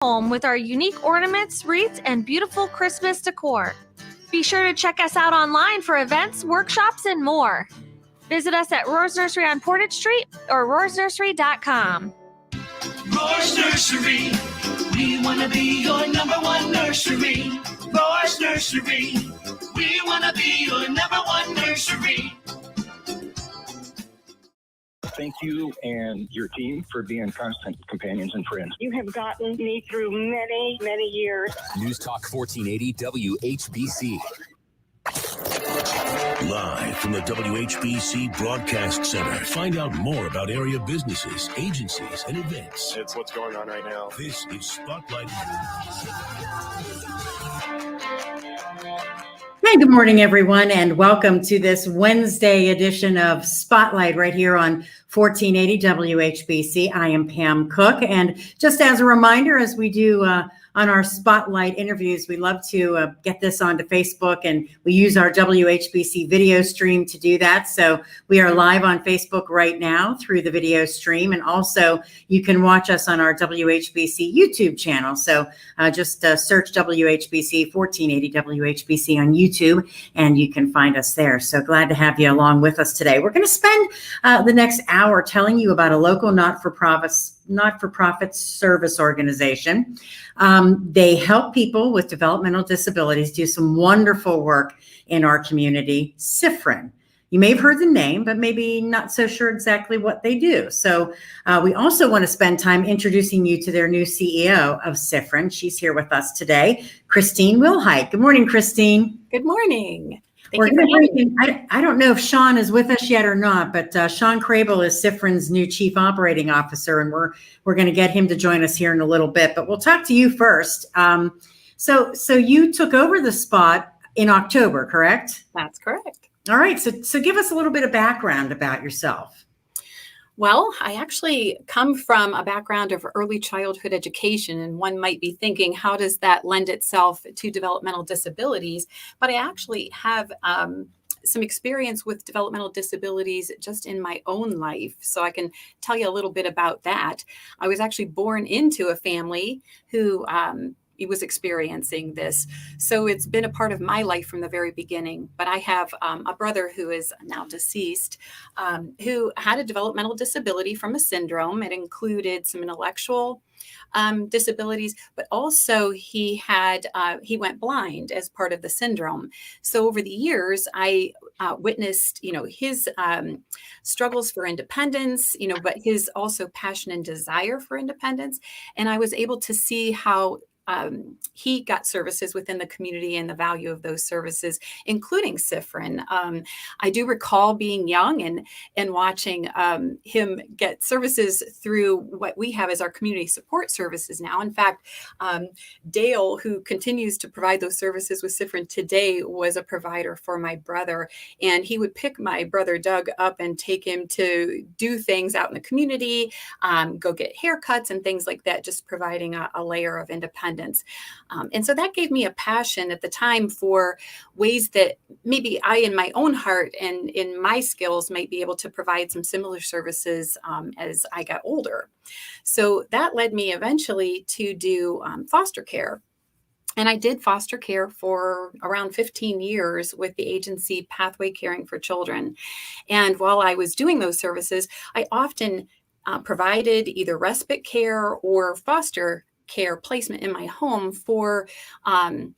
home with our unique ornaments, wreaths, and beautiful Christmas decor. Be sure to check us out online for events, workshops, and more. Visit us at Roar's Nursery on Portage Street or roarsnursery.com. Roar's Nursery, we want to be your number one nursery. Roar's Nursery, we want to be your number one nursery. Thank you and your team for being constant companions and friends. You have gotten me through many, many years. News Talk 1480 WHBC. Live from the WHBC Broadcast Center. Find out more about area businesses, agencies, and events. It's what's going on right now. This is Spotlight. Hi, good morning, everyone, and welcome to this Wednesday edition of Spotlight right here on 1480 WHBC. I am Pam Cook, and just as a reminder, as we do on our Spotlight interviews, we love to get this onto Facebook, and we use our WHBC video stream to do that. So we are live on Facebook right now through the video stream, and also you can watch us on our WHBC YouTube channel. So just search WHBC 1480 WHBC on YouTube, and you can find us there. So glad to have you along with us today. We're going to spend the next hour telling you about a local not-for-profit service organization. They help people with developmental disabilities do some wonderful work in our community, Siffrin. You may have heard the name, but maybe not so sure exactly what they do. So we also want to spend time introducing you to their new CEO of Siffrin. She's here with us today, Kristine Willhite. Good morning, Kristine. Good morning. I don't know if Shawn is with us yet or not, but Shawn Crable is Siffrin's new Chief Operating Officer, and we're going to get him to join us here in a little bit. But we'll talk to you first. So you took over the spot in October, correct? That's correct. All right. So give us a little bit of background about yourself. Well, I actually come from a background of early childhood education, and one might be thinking, how does that lend itself to developmental disabilities? But I actually have some experience with developmental disabilities just in my own life. So I can tell you a little bit about that. I was actually born into a family who was experiencing this. So it's been a part of my life from the very beginning. But I have a brother who is now deceased, who had a developmental disability from a syndrome. It included some intellectual disabilities, but also he went blind as part of the syndrome. So over the years, I witnessed, his struggles for independence, but his also passion and desire for independence. And I was able to see how he got services within the community and the value of those services, including Siffrin. I do recall being young and watching him get services through what we have as our community support services now. In fact, Dale, who continues to provide those services with Siffrin today, was a provider for my brother. And he would pick my brother Doug up and take him to do things out in the community, go get haircuts and things like that, just providing a layer of independence. And so that gave me a passion at the time for ways that maybe I, in my own heart and in my skills, might be able to provide some similar services as I got older. So that led me eventually to do foster care. And I did foster care for around 15 years with the agency Pathway Caring for Children. And while I was doing those services, I often provided either respite care or foster care placement in my home for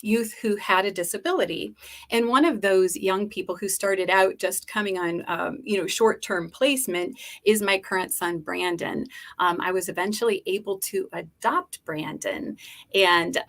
youth who had a disability. And one of those young people who started out just coming on, short-term placement is my current son, Brandon. I was eventually able to adopt Brandon, and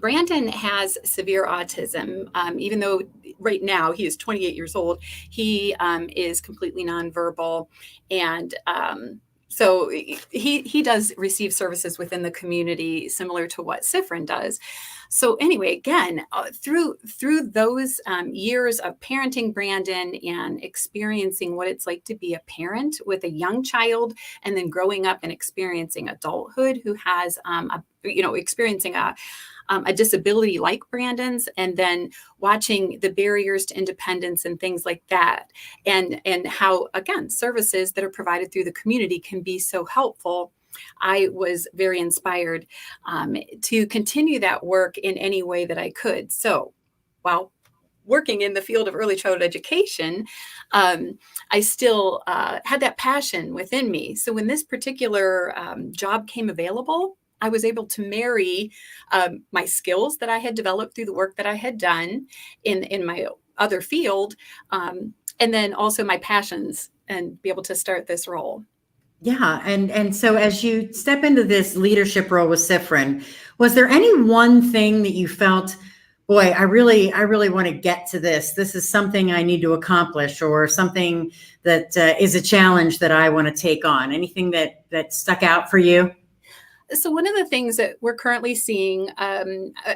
Brandon has severe autism. Even though right now he is 28 years old, he is completely nonverbal, and so he does receive services within the community similar to what Siffrin does. So anyway, again, through those years of parenting Brandon and experiencing what it's like to be a parent with a young child, and then growing up and experiencing adulthood who has experiencing a disability like Brandon's, and then watching the barriers to independence and things like that, and how, again, services that are provided through the community can be so helpful. I was very inspired to continue that work in any way that I could. So while working in the field of early childhood education, I still had that passion within me. So when this particular job came available, I was able to marry my skills that I had developed through the work that I had done in my other field, and then also my passions, and be able to start this role. Yeah, and so as you step into this leadership role with Siffrin, was there any one thing that you felt, boy, I really want to get to this. This is something I need to accomplish, or something that is a challenge that I want to take on? Anything that stuck out for you? So one of the things that we're currently seeing,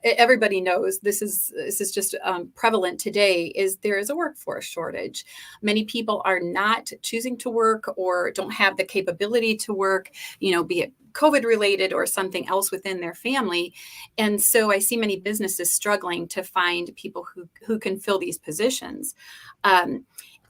everybody knows this is just prevalent today, is there is a workforce shortage. Many people are not choosing to work or don't have the capability to work, be it COVID related or something else within their family. And so I see many businesses struggling to find people who can fill these positions.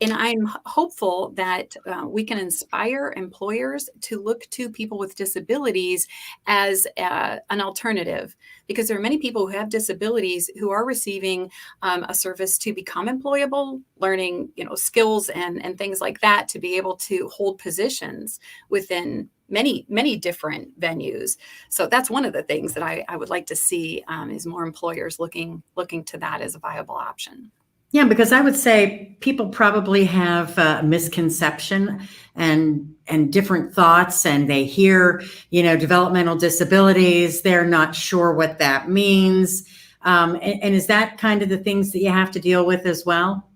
And I'm hopeful that we can inspire employers to look to people with disabilities as an alternative, because there are many people who have disabilities who are receiving a service to become employable, learning, skills and things like that, to be able to hold positions within many different venues. So that's one of the things that I would like to see, is more employers looking to that as a viable option. Yeah, because I would say people probably have a misconception and different thoughts, and they hear, developmental disabilities. They're not sure what that means. And is that kind of the things that you have to deal with as well?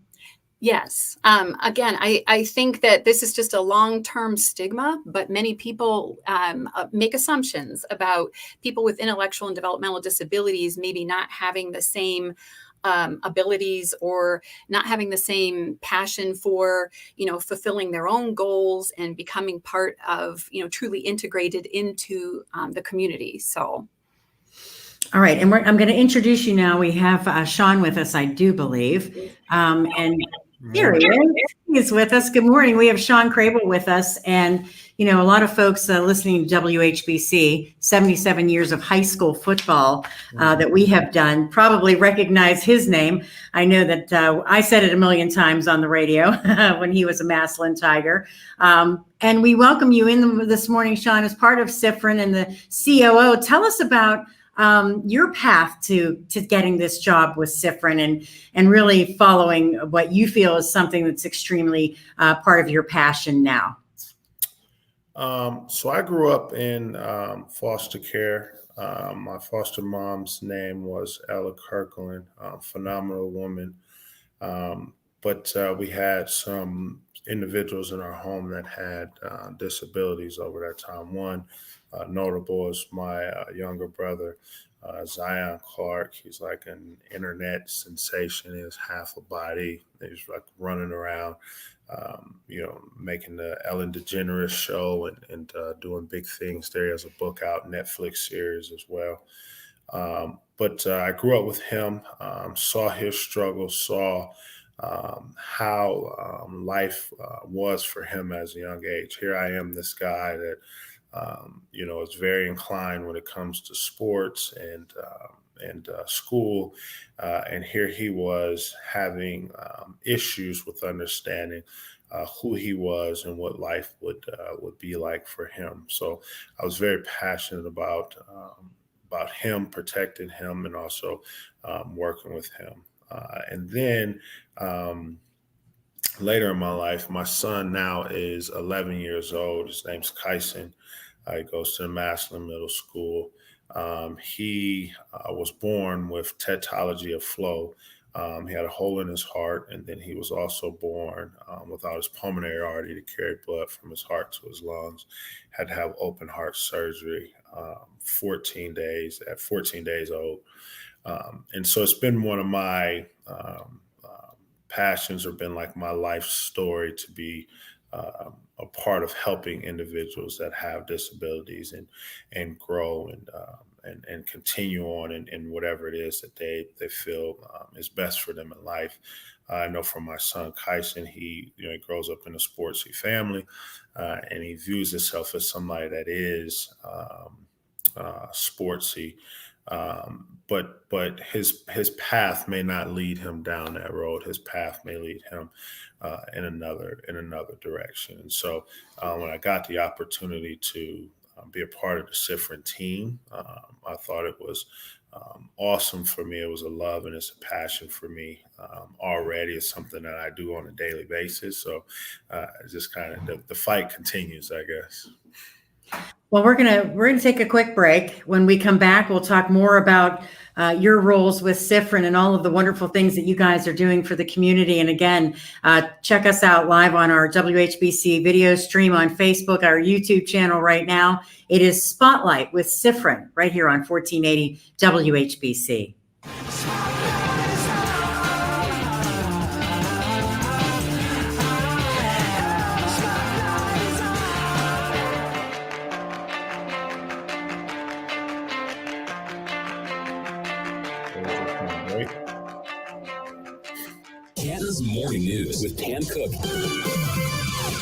Yes. Again, I think that this is just a long-term stigma, but many people make assumptions about people with intellectual and developmental disabilities maybe not having the same abilities, or not having the same passion for, fulfilling their own goals and becoming part of, truly integrated into the community. So. All right. And I'm going to introduce you now. We have Shawn with us, I do believe. And here he is. He's with us. Good morning. We have Shawn Crable with us. And, a lot of folks listening to WHBC, 77 years of high school football that we have done, probably recognize his name. I know that I said it a million times on the radio when he was a Massillon Tiger. And we welcome you in this morning, Shawn, as part of Siffrin and the COO. Tell us about your path to getting this job with Siffrin, and really following what you feel is something that's extremely part of your passion now. So I grew up in foster care. My foster mom's name was Ella Kirkland, phenomenal woman. But we had some individuals in our home that had disabilities over that time. One notable is my younger brother, Zion Clark. He's like an internet sensation. He has half a body. He's like running around, making the Ellen DeGeneres show and doing big things there. He has a book out, Netflix series as well. But I grew up with him, saw his struggle, saw how life was for him as a young age. Here I am, this guy that, is very inclined when it comes to sports and school. And here he was having issues with understanding who he was and what life would be like for him. So I was very passionate about him, protecting him, and also working with him. And then later in my life, my son now is 11 years old. His name's Kyson. He goes to the Massillon Middle School. He was born with tetralogy of flow. He had a hole in his heart, and then he was also born without his pulmonary artery to carry blood from his heart to his lungs. Had to have open heart surgery 14 days old. And so it's been one of my passions, or been like my life story, to be a part of helping individuals that have disabilities and grow and continue on in whatever it is that they feel is best for them in life. I know from my son Kyson, he grows up in a sportsy family, and he views himself as somebody that is sportsy, but his path may not lead him down that road. His path may lead him in another direction. And so when I got the opportunity to be a part of the Siffrin team, I thought it was awesome for me. It was a love and it's a passion for me already. It's something that I do on a daily basis. So just kind of the fight continues, I guess. Well, we're gonna take a quick break. When we come back, we'll talk more about your roles with Siffrin and all of the wonderful things that you guys are doing for the community. And again, check us out live on our WHBC video stream on Facebook, our YouTube channel right now. It is Spotlight with Siffrin right here on 1480 WHBC. Canada's Morning News with Pam Cook.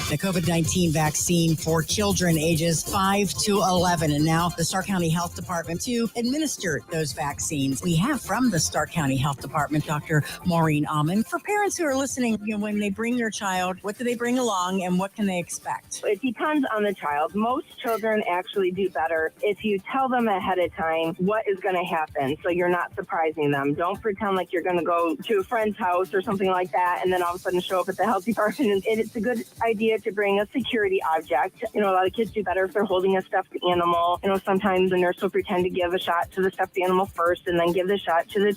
The COVID-19 vaccine for children ages 5 to 11. And now the Stark County Health Department to administer those vaccines. We have from the Stark County Health Department, Dr. Maureen Almond. For parents who are listening, when they bring their child, what do they bring along and what can they expect? It depends on the child. Most children actually do better if you tell them ahead of time what is going to happen, so you're not surprising them. Don't pretend like you're going to go to a friend's house or something like that and then all of a sudden show up at the health department. And it's a good idea to bring a security object. A lot of kids do better if they're holding a stuffed animal. Sometimes the nurse will pretend to give a shot to the stuffed animal first and then give the shot to the